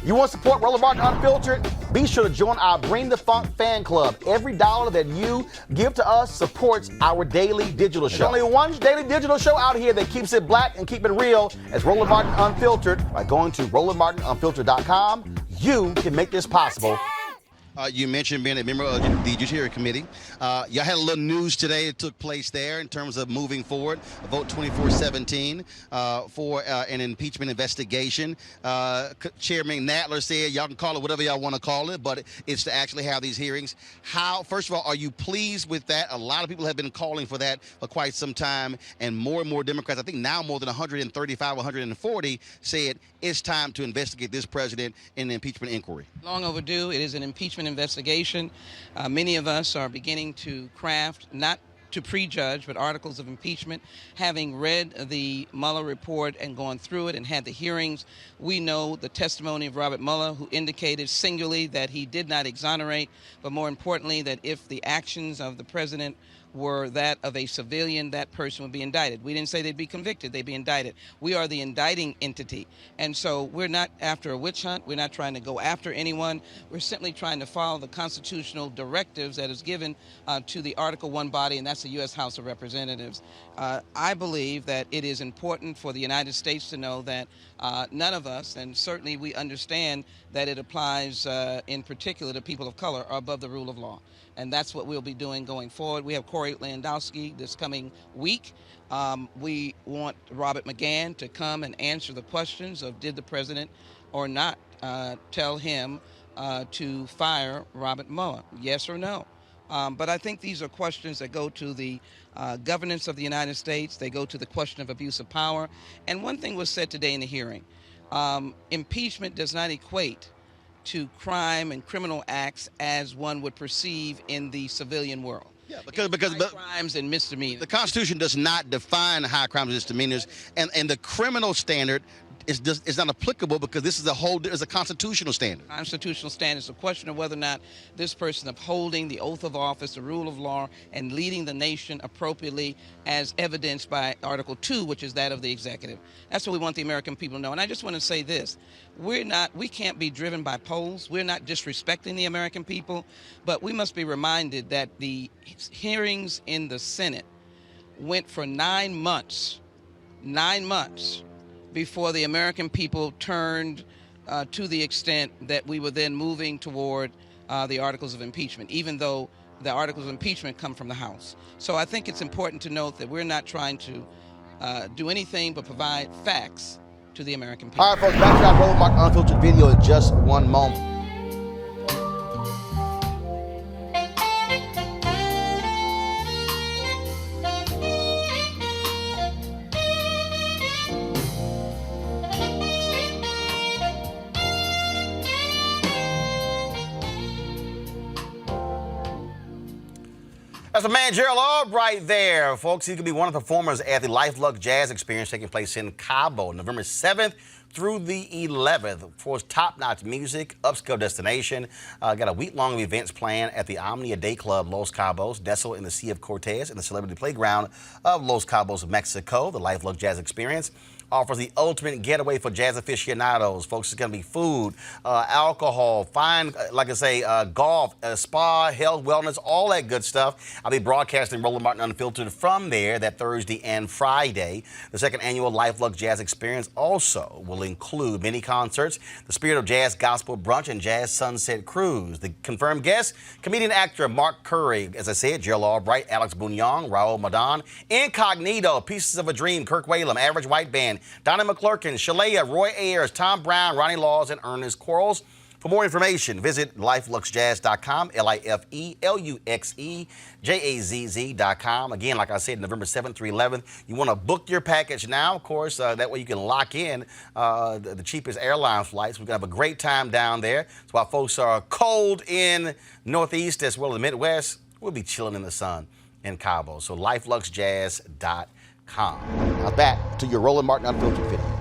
You want to support Roland Martina Unfiltered? Be sure to join our Bring the Funk fan club. Every dollar that you give to us supports our daily digital show. There's only one daily digital show out here that keeps it black and keep it real as Roland Martina Unfiltered. By going to RolandMartinUnfiltered.com, you can make this possible. You mentioned being a member of the Judiciary Committee. Y'all had a little news today that took place there in terms of moving forward. Vote 2417 for an impeachment investigation. Chairman Nadler said y'all can call it whatever y'all want to call it, but it's to actually have these hearings. First of all, are you pleased with that? A lot of people have been calling for that for quite some time, and more Democrats, I think now more than 135, 140, said it's time to investigate this president in an impeachment inquiry. Long overdue. It is an impeachment investigation. Many of us are beginning to craft, not to prejudge, but articles of impeachment. Having read the Mueller report and gone through it and had the hearings, we know the testimony of Robert Mueller, who indicated singularly that he did not exonerate, but more importantly, that if the actions of the president were that of a civilian, that person would be indicted. We didn't say they'd be convicted, they'd be indicted. We are the indicting entity. And so we're not after a witch hunt, we're not trying to go after anyone, we're simply trying to follow the constitutional directives that is given to the Article 1 body, and that's the U.S. House of Representatives. I believe that it is important for the United States to know that none of us, and certainly we understand that it applies in particular to people of color, are above the rule of law. And that's what we'll be doing going forward. We have Corey Landowski this coming week. We want Robert McGahn to come and answer the questions of did the president or not tell him to fire Robert Mueller, yes or no. But I think these are questions that go to the governance of the United States. They go to the question of abuse of power. And one thing was said today in the hearing, impeachment does not equate to crime and criminal acts as one would perceive in the civilian world. Yeah, because crimes and misdemeanors. The Constitution does not define high crimes and misdemeanors, and the criminal standard is not applicable because this is a constitutional standard. Constitutional standard is a question of whether or not this person upholding the oath of office, the rule of law, and leading the nation appropriately as evidenced by Article 2, which is that of the executive. That's what we want the American people to know. And I just want to say this, we can't be driven by polls. We're not disrespecting the American people, but we must be reminded that the hearings in the Senate went for 9 months, before the American people turned to the extent that we were then moving toward the articles of impeachment, even though the articles of impeachment come from the House. So I think it's important to note that we're not trying to do anything but provide facts to the American people. All right, folks, back to our Roland Martina Unfiltered video in just one moment. That's a man, Gerald Albright there, folks. He could be one of the performers at the Luxe Jazz experience taking place in Cabo, November 7th through the 11th. Of course, top-notch music, upscale destination. Got a week-long of events planned at the Omnia Day Club, Los Cabos, nestled in the Sea of Cortez and the celebrity playground of Los Cabos, Mexico. The Luxe Jazz experience offers the ultimate getaway for jazz aficionados. Folks, it's going to be food, alcohol, fine, like I say, golf, spa, health, wellness, all that good stuff. I'll be broadcasting Roland Martina Unfiltered from there that Thursday and Friday. The second annual Luxe Jazz experience also will include many concerts, the Spirit of Jazz Gospel Brunch, and Jazz Sunset Cruise. The confirmed guests, comedian actor Mark Curry, as I said, Gerald Albright, Alex Bunyong, Raul Madan, Incognito, Pieces of a Dream, Kirk Whalum, Average White Band, Donna McClurkin, Shalea, Roy Ayers, Tom Brown, Ronnie Laws, and Ernest Quarles. For more information, visit LifeLuxeJazz.com, LifeLuxeJazz.com. Again, like I said, November 7th through 11th. You want to book your package now, of course. That way you can lock in the cheapest airline flights. We're going to have a great time down there. So while folks are cold in Northeast as well as the Midwest, we'll be chilling in the sun in Cabo. So LifeLuxeJazz.com. Now back to your Roland Martina Unfiltered video.